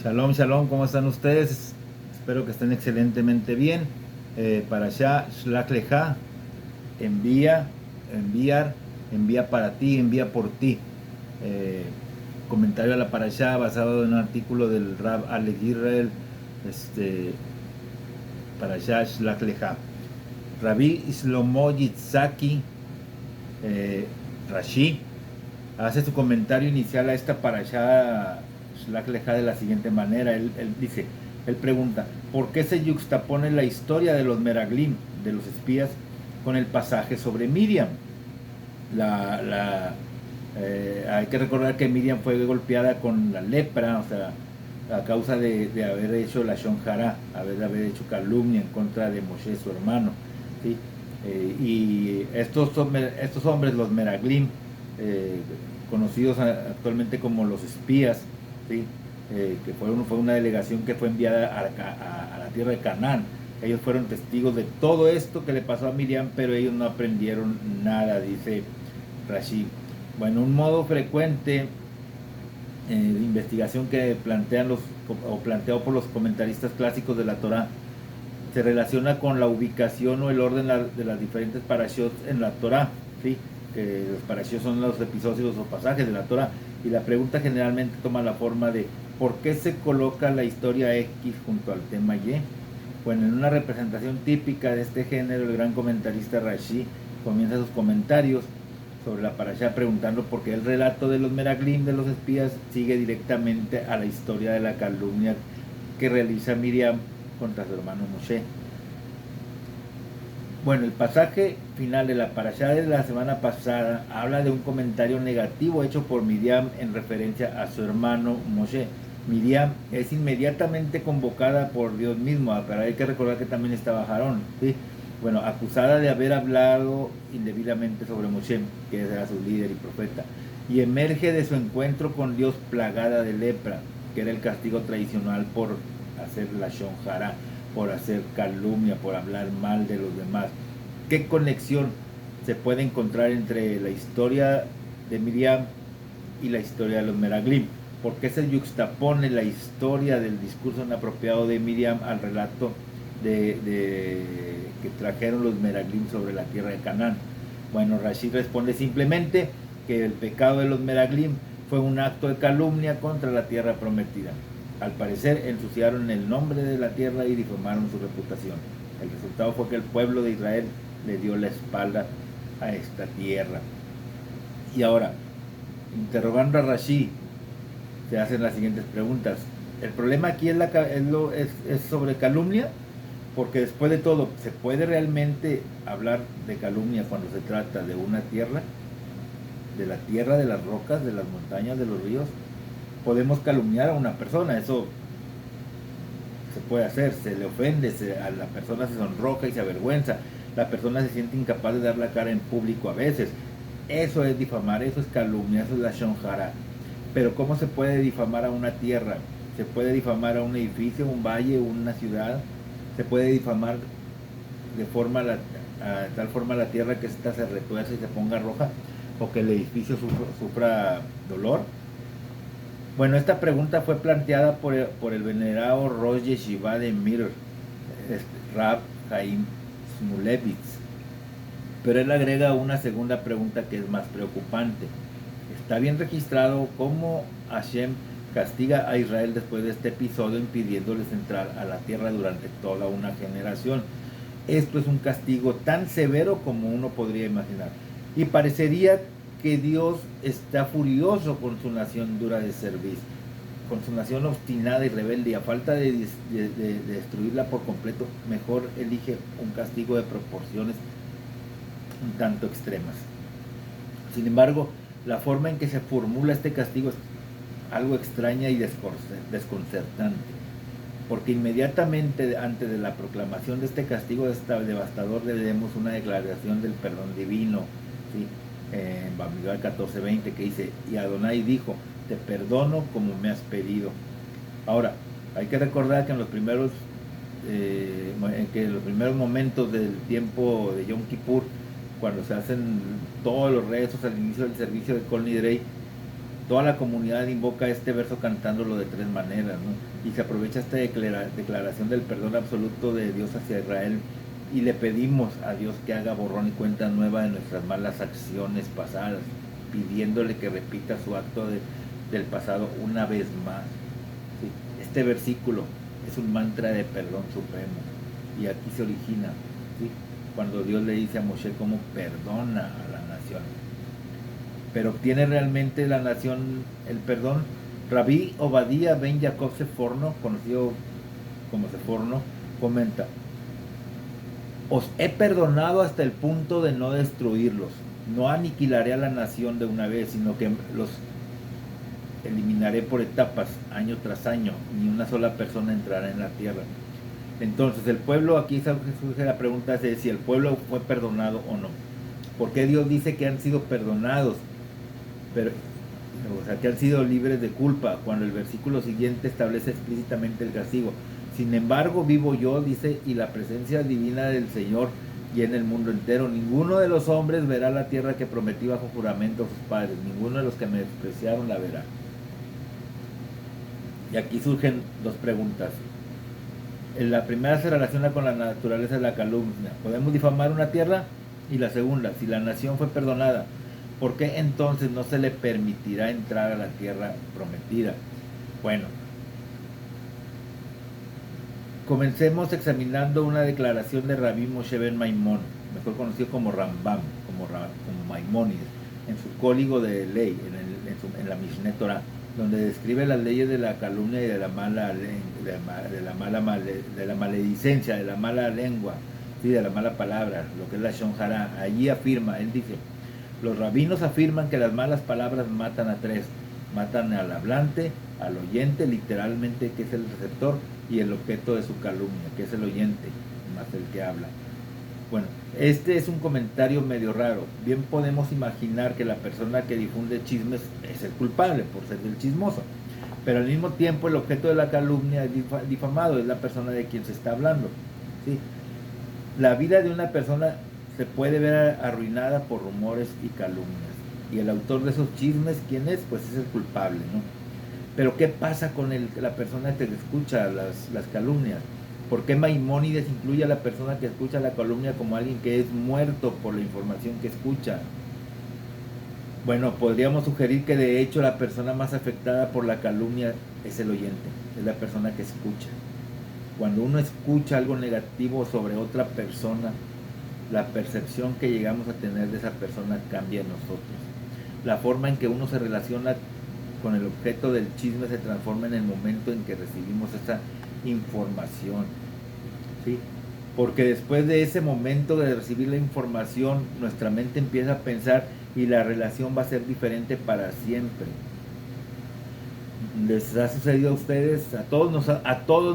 Shalom, shalom, ¿cómo están ustedes? Espero que estén excelentemente bien. Para allá, Shlach Lecha, envía, enviar, envía para ti, envía por ti. Eh, Comentario a la parashá basado en un artículo del Rab Alec Israel, parashá Shlach Lecha. Rabbi Shlomo Yitzhaki Rashi hace su comentario inicial a esta parashá Shlach Lecha de la siguiente manera. Él pregunta, ¿por qué se yuxtapone la historia de los Meraglim, de los espías, con el pasaje sobre Miriam? Hay que recordar que Miriam fue golpeada con la lepra, o sea, a causa de haber hecho la shonjara, haber hecho calumnia en contra de Moshe, su hermano. ¿Sí? Y estos hombres, los Meraglim, eh, conocidos actualmente como los espías, ¿sí? Fue una delegación que fue enviada a la tierra de Canaán. Ellos fueron testigos de todo esto que le pasó a Miriam, pero ellos no aprendieron nada, dice Rashi. Bueno, un modo frecuente de investigación que planteado por los comentaristas clásicos de la Torá se relaciona con la ubicación o el orden de las diferentes parashot en la Torá, ¿sí? Que los parashot son los episodios o pasajes de la Torá, y la pregunta generalmente toma la forma de ¿por qué se coloca la historia X junto al tema Y? Bueno, en una representación típica de este género, el gran comentarista Rashi comienza sus comentarios sobre la parashá preguntando por qué el relato de los Meraglim, de los espías, sigue directamente a la historia de la calumnia que realiza Miriam contra su hermano Moshe. Bueno, el pasaje final de la parashá de la semana pasada habla de un comentario negativo hecho por Miriam en referencia a su hermano Moshe. Miriam es inmediatamente convocada por Dios mismo, pero hay que recordar que también estaba Aarón, ¿sí? Bueno, acusada de haber hablado indebidamente sobre Moshe, que era su líder y profeta, y emerge de su encuentro con Dios plagada de lepra, que era el castigo tradicional por hacer la shonjara, por hacer calumnia, por hablar mal de los demás. ¿Qué conexión se puede encontrar entre la historia de Miriam y la historia de los Meraglim? ¿Por qué se yuxtapone la historia del discurso inapropiado de Miriam al relato que trajeron los Meraglim sobre la tierra de Canaán? Bueno, Rashid responde simplemente que el pecado de los Meraglim fue un acto de calumnia contra la tierra prometida. Al parecer ensuciaron el nombre de la tierra y difamaron su reputación. El resultado fue que el pueblo de Israel le dio la espalda a esta tierra. Y ahora, interrogando a Rashi, se hacen las siguientes preguntas. El problema aquí es sobre calumnia, porque después de todo, ¿se puede realmente hablar de calumnia cuando se trata de una tierra? De la tierra, de las rocas, de las montañas, de los ríos. Podemos calumniar a una persona, eso se puede hacer, se le ofende, a la persona se sonroja y se avergüenza, la persona se siente incapaz de dar la cara en público a veces. Eso es difamar, eso es calumnia, eso es la shonjara. Pero ¿cómo se puede difamar a una tierra? Se puede difamar a un edificio, un valle, una ciudad. Se puede difamar de tal forma la tierra que ésta se retuerce y se ponga roja, o que el edificio sufra dolor. Bueno, esta pregunta fue planteada por el venerado Rosh Yeshiva de Mir, Rab Chaim Shmulevitz. Pero él agrega una segunda pregunta que es más preocupante. ¿Está bien registrado cómo Hashem castiga a Israel después de este episodio, impidiéndoles entrar a la tierra durante toda una generación? Esto es un castigo tan severo como uno podría imaginar. Y parecería que Dios está furioso con su nación dura de servicio, con su nación obstinada y rebelde, y a falta de destruirla por completo, mejor elige un castigo de proporciones un tanto extremas. Sin embargo, la forma en que se formula este castigo es algo extraña y desconcertante, porque inmediatamente antes de la proclamación de este castigo devastador leemos una declaración del perdón divino, ¿sí? En Bamidbar 14:20, que dice: y Adonai dijo, te perdono como me has pedido. Ahora, hay que recordar que en los primeros momentos del tiempo de Yom Kippur, cuando se hacen todos los rezos al inicio del servicio de Kol Nidrei, Toda la comunidad invoca este verso cantándolo de tres maneras, ¿no? Y se aprovecha esta declaración del perdón absoluto de Dios hacia Israel y le pedimos a Dios que haga borrón y cuenta nueva de nuestras malas acciones pasadas, pidiéndole que repita su acto del pasado una vez más. ¿Sí? Este versículo es un mantra de perdón supremo y aquí se origina, ¿sí? Cuando Dios le dice a Moshe cómo perdona a la nación. Pero ¿obtiene realmente la nación el perdón? Rabí Obadía ben Jacob Seforno, conocido como Seforno, comenta: os he perdonado hasta el punto de no destruirlos. No aniquilaré a la nación de una vez, sino que los eliminaré por etapas, año tras año. Ni una sola persona entrará en la tierra. Entonces el pueblo, aquí surge la pregunta de si el pueblo fue perdonado o no. ¿Por qué Dios dice que han sido perdonados? Pero, o sea, que han sido libres de culpa, cuando el versículo siguiente establece explícitamente el castigo. Sin embargo, vivo yo, dice, y la presencia divina del Señor llena el mundo entero. Ninguno de los hombres verá la tierra que prometí bajo juramento a sus padres. Ninguno de los que me despreciaron la verá. Y aquí surgen dos preguntas. La primera se relaciona con la naturaleza de la calumnia. ¿Podemos difamar una tierra? Y la segunda, si la nación fue perdonada, ¿por qué entonces no se le permitirá entrar a la tierra prometida? Bueno, comencemos examinando una declaración de Rabí Moshe ben Maimón, mejor conocido como Rambam, como Maimónides, en su código de ley, en la Mishneh Torah, donde describe las leyes de la calumnia y de la maledicencia, de la mala lengua, ¿sí? De la mala palabra, lo que es la Shon Hara. Allí afirma, él dice: los rabinos afirman que las malas palabras matan a tres: matan al hablante, al oyente, literalmente, que es el receptor, y el objeto de su calumnia, que es el oyente, más el que habla. Bueno, este es un comentario medio raro. Bien podemos imaginar que la persona que difunde chismes es el culpable por ser el chismoso, pero al mismo tiempo el objeto de la calumnia es difamado, es la persona de quien se está hablando, ¿sí? La vida de una persona se puede ver arruinada por rumores y calumnias, y el autor de esos chismes, ¿quién es? Pues es el culpable, ¿no? Pero ¿qué pasa con la persona que escucha las calumnias? ¿Por qué Maimónides incluye a la persona que escucha la calumnia como alguien que es muerto por la información que escucha? Bueno, podríamos sugerir que de hecho la persona más afectada por la calumnia es el oyente, es la persona que escucha. Cuando uno escucha algo negativo sobre otra persona, la percepción que llegamos a tener de esa persona cambia en nosotros. La forma en que uno se relaciona con el objeto del chisme se transforma en el momento en que recibimos esa información, ¿sí? Porque después de ese momento de recibir la información, nuestra mente empieza a pensar y la relación va a ser diferente para siempre. ¿Les ha sucedido a ustedes? A todos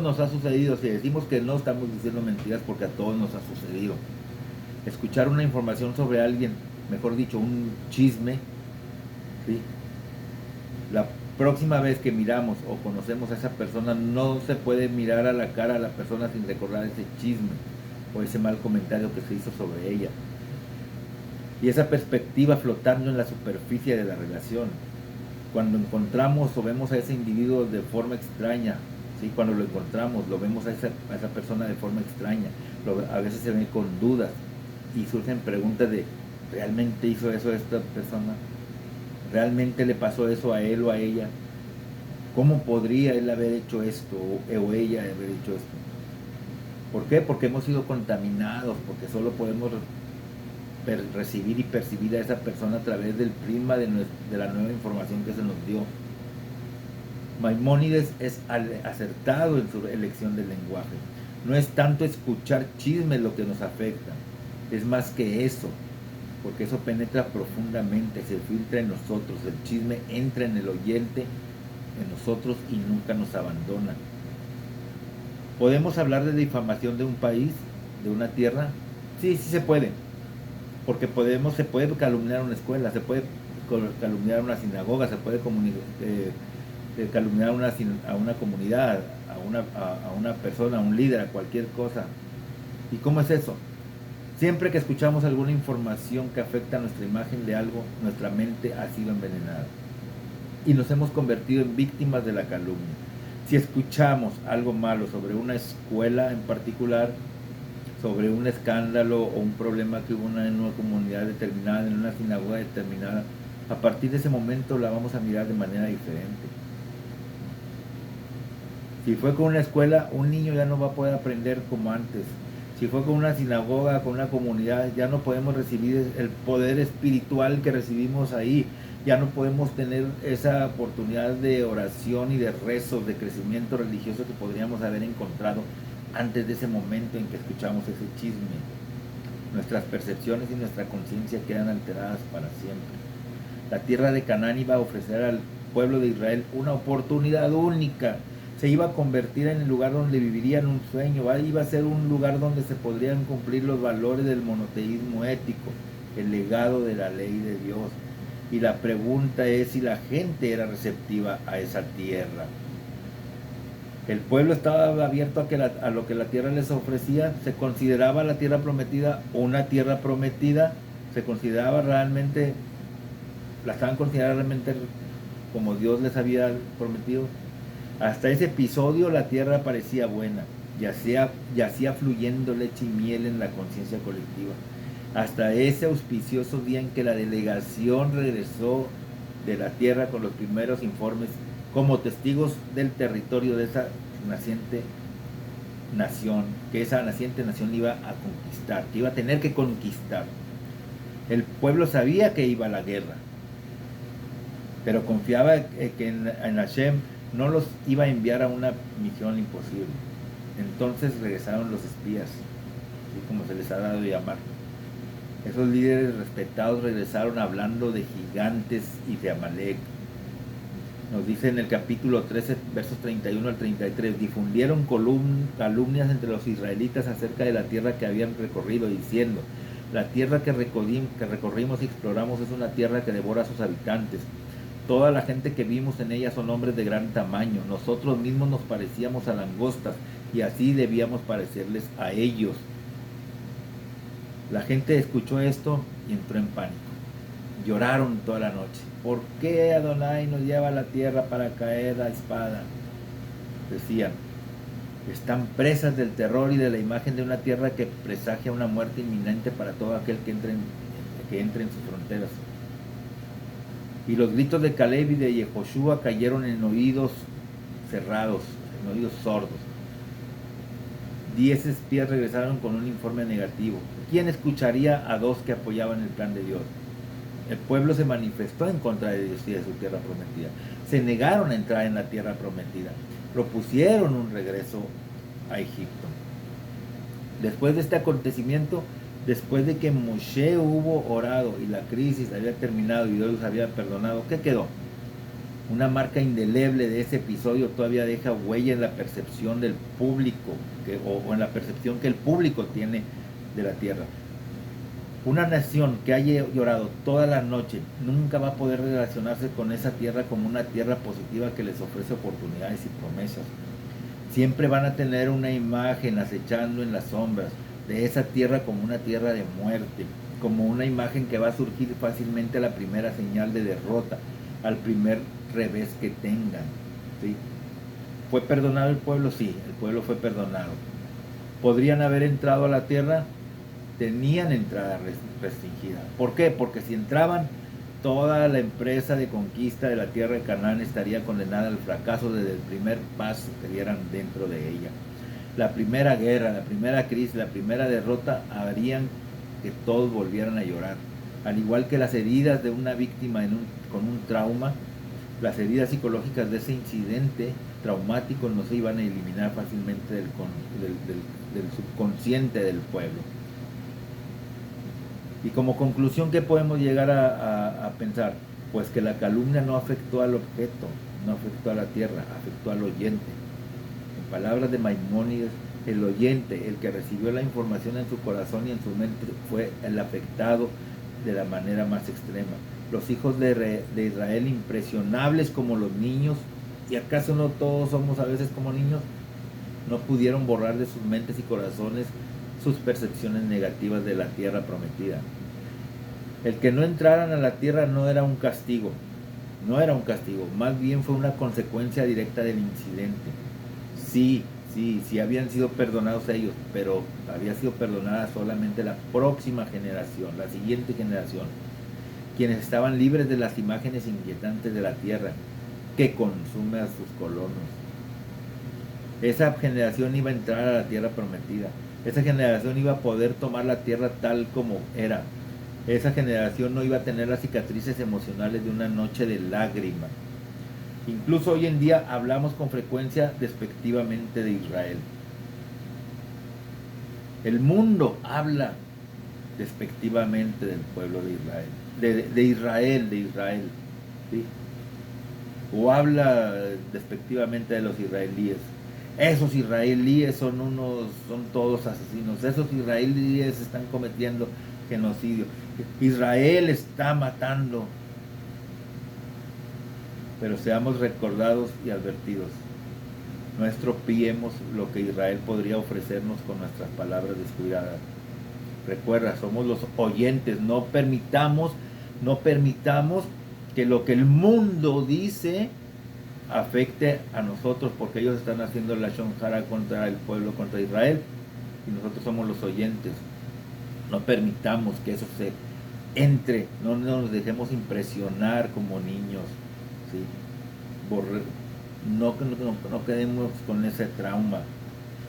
nos ha sucedido. Si decimos que no, estamos diciendo mentiras, porque a todos nos ha sucedido. Escuchar una información sobre alguien, mejor dicho, un chisme, ¿sí? La próxima vez que miramos o conocemos a esa persona, no se puede mirar a la cara a la persona sin recordar ese chisme o ese mal comentario que se hizo sobre ella. Y esa perspectiva flotando en la superficie de la relación. Cuando encontramos o vemos a ese individuo de forma extraña, ¿sí? Cuando lo encontramos, lo vemos a esa persona de forma extraña, a veces se ve con dudas y surgen preguntas de: ¿realmente hizo eso esta persona? ¿Realmente le pasó eso a él o a ella? ¿Cómo podría él haber hecho esto o ella haber hecho esto? ¿Por qué? Porque hemos sido contaminados, porque solo podemos recibir y percibir a esa persona a través del prisma de la nueva información que se nos dio. Maimónides es acertado en su elección del lenguaje. No es tanto escuchar chismes lo que nos afecta, es más que eso, porque eso penetra profundamente, se filtra en nosotros, el chisme entra en el oyente, en nosotros, y nunca nos abandona. ¿Podemos hablar de difamación de un país, de una tierra? Sí, sí se puede, porque se puede calumniar una escuela, se puede calumniar una sinagoga, se puede calumniar a una comunidad, a una persona, a un líder, a cualquier cosa. ¿Y cómo es eso? Siempre que escuchamos alguna información que afecta a nuestra imagen de algo, nuestra mente ha sido envenenada. y nos hemos convertido en víctimas de la calumnia. Si escuchamos algo malo sobre una escuela en particular, sobre un escándalo o un problema que hubo en una comunidad determinada, en una sinagoga determinada, a partir de ese momento la vamos a mirar de manera diferente. Si fue con una escuela, un niño ya no va a poder aprender como antes. Si fue con una sinagoga, con una comunidad, ya no podemos recibir el poder espiritual que recibimos ahí. Ya no podemos tener esa oportunidad de oración y de rezo, de crecimiento religioso que podríamos haber encontrado antes de ese momento en que escuchamos ese chisme. Nuestras percepciones y nuestra conciencia quedan alteradas para siempre. La tierra de Canaán iba a ofrecer al pueblo de Israel una oportunidad única. Se iba a convertir en el lugar donde vivirían un sueño. Iba a ser un lugar donde se podrían cumplir los valores del monoteísmo ético, el legado de la ley de Dios. Y la pregunta es si la gente era receptiva a esa tierra. El pueblo estaba abierto a lo que la tierra les ofrecía. Se consideraba la tierra prometida una tierra prometida. Se consideraba realmente, la estaban considerando realmente como Dios les había prometido. Hasta ese episodio la tierra parecía buena, yacía fluyendo leche y miel en la conciencia colectiva. Hasta ese auspicioso día en que la delegación regresó de la tierra con los primeros informes como testigos del territorio de esa naciente nación, que esa naciente nación iba a conquistar, que iba a tener que conquistar. El pueblo sabía que iba a la guerra, pero confiaba que en Hashem no los iba a enviar a una misión imposible. Entonces regresaron los espías, así como se les ha dado de llamar. Esos líderes respetados regresaron hablando de gigantes y de Amalek. Nos dice en el capítulo 13, versos 31 al 33, difundieron calumnias entre los israelitas acerca de la tierra que habían recorrido, diciendo, la tierra que recorrimos y exploramos es una tierra que devora a sus habitantes. Toda la gente que vimos en ella son hombres de gran tamaño. Nosotros mismos nos parecíamos a langostas y así debíamos parecerles a ellos. La gente escuchó esto y entró en pánico. Lloraron toda la noche. ¿Por qué Adonai nos lleva a la tierra para caer a espada? Decían, están presas del terror y de la imagen de una tierra que presagia una muerte inminente para todo aquel que entre en sus fronteras. Y los gritos de Caleb y de Yehoshua cayeron en oídos cerrados, en oídos sordos. 10 espías regresaron con un informe negativo. ¿Quién escucharía a 2 que apoyaban el plan de Dios? El pueblo se manifestó en contra de Dios y de su tierra prometida. Se negaron a entrar en la tierra prometida. Propusieron un regreso a Egipto. Después de este acontecimiento, después de que Moshe hubo orado y la crisis había terminado y Dios los había perdonado, ¿qué quedó? Una marca indeleble de ese episodio todavía deja huella en la percepción del público, o en la percepción que el público tiene de la tierra. Una nación que haya llorado toda la noche nunca va a poder relacionarse con esa tierra como una tierra positiva que les ofrece oportunidades y promesas. Siempre van a tener una imagen acechando en las sombras de esa tierra como una tierra de muerte, como una imagen que va a surgir fácilmente a la primera señal de derrota, al primer revés que tengan. ¿Sí? ¿Fue perdonado el pueblo? Sí, el pueblo fue perdonado. ¿Podrían haber entrado a la tierra? Tenían entrada restringida. ¿Por qué? Porque si entraban, toda la empresa de conquista de la tierra de Canaán estaría condenada al fracaso desde el primer paso que dieran dentro de ella. La primera guerra, la primera crisis, la primera derrota harían que todos volvieran a llorar. Al igual que las heridas de una víctima con un trauma, las heridas psicológicas de ese incidente traumático no se iban a eliminar fácilmente del subconsciente del pueblo. Y como conclusión, ¿qué podemos llegar a pensar? Pues que la calumnia no afectó al objeto, no afectó a la tierra, afectó al oyente. En palabras de Maimónides, el oyente, el que recibió la información en su corazón y en su mente, fue el afectado de la manera más extrema. Los hijos de Israel, impresionables como los niños, ¿y acaso no todos somos a veces como niños? No pudieron borrar de sus mentes y corazones sus percepciones negativas de la tierra prometida. El que no entraran a la tierra no era un castigo, No era un castigo, más bien fue una consecuencia directa del incidente. Sí, sí habían sido perdonados ellos, pero había sido perdonada solamente la próxima generación, la siguiente generación, quienes estaban libres de las imágenes inquietantes de la tierra que consume a sus colonos. Esa generación iba a entrar a la tierra prometida. Esa generación iba a poder tomar la tierra tal como era. Esa generación no iba a tener las cicatrices emocionales de una noche de lágrimas. Incluso hoy en día hablamos con frecuencia despectivamente de Israel. El mundo habla despectivamente del pueblo de Israel, de Israel, ¿sí? O habla despectivamente de los israelíes. Esos israelíes son todos asesinos. Esos israelíes están cometiendo genocidio. Israel está matando. Pero seamos recordados y advertidos. No estropeemos lo que Israel podría ofrecernos con nuestras palabras descuidadas. Recuerda, somos los oyentes. No permitamos que lo que el mundo dice afecte a nosotros, porque ellos están haciendo la shonjara contra el pueblo, contra Israel, y nosotros somos los oyentes. No permitamos que eso se entre, no nos dejemos impresionar como niños, ¿sí? No quedemos con ese trauma.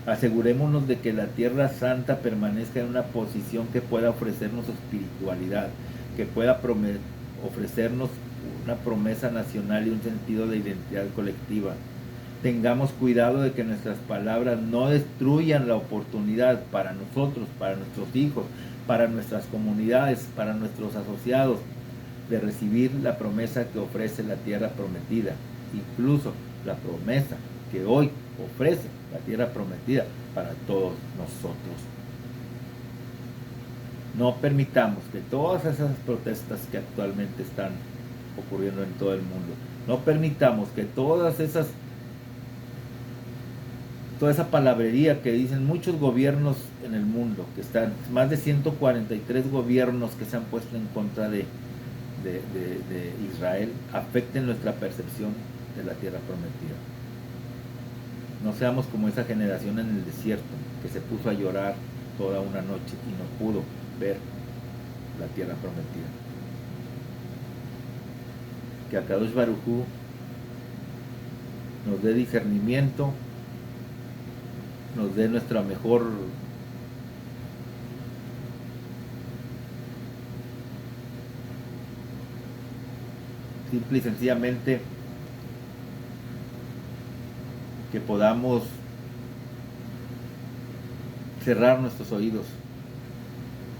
Asegurémonos de que la Tierra Santa permanezca en una posición que pueda ofrecernos espiritualidad, que pueda ofrecernos una promesa nacional y un sentido de identidad colectiva. Tengamos cuidado de que nuestras palabras no destruyan la oportunidad para nosotros, para nuestros hijos, para nuestras comunidades, para nuestros asociados, de recibir la promesa que ofrece la tierra prometida, incluso la promesa que hoy ofrece la tierra prometida para todos nosotros. No permitamos que todas esas protestas que actualmente están ocurriendo en todo el mundo, no permitamos que toda esa palabrería que dicen muchos gobiernos en el mundo, que están más de 143 gobiernos que se han puesto en contra de Israel, afecten nuestra percepción de la tierra prometida. No seamos como esa generación en el desierto que se puso a llorar toda una noche y no pudo ver la tierra prometida. Que Akadosh Baruj Hu nos dé discernimiento, nos dé nuestra mejor simple y sencillamente que podamos cerrar nuestros oídos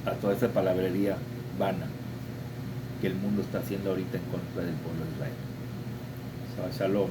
a toda esa palabrería vana que el mundo está haciendo ahorita en contra del pueblo de Israel. Shalom.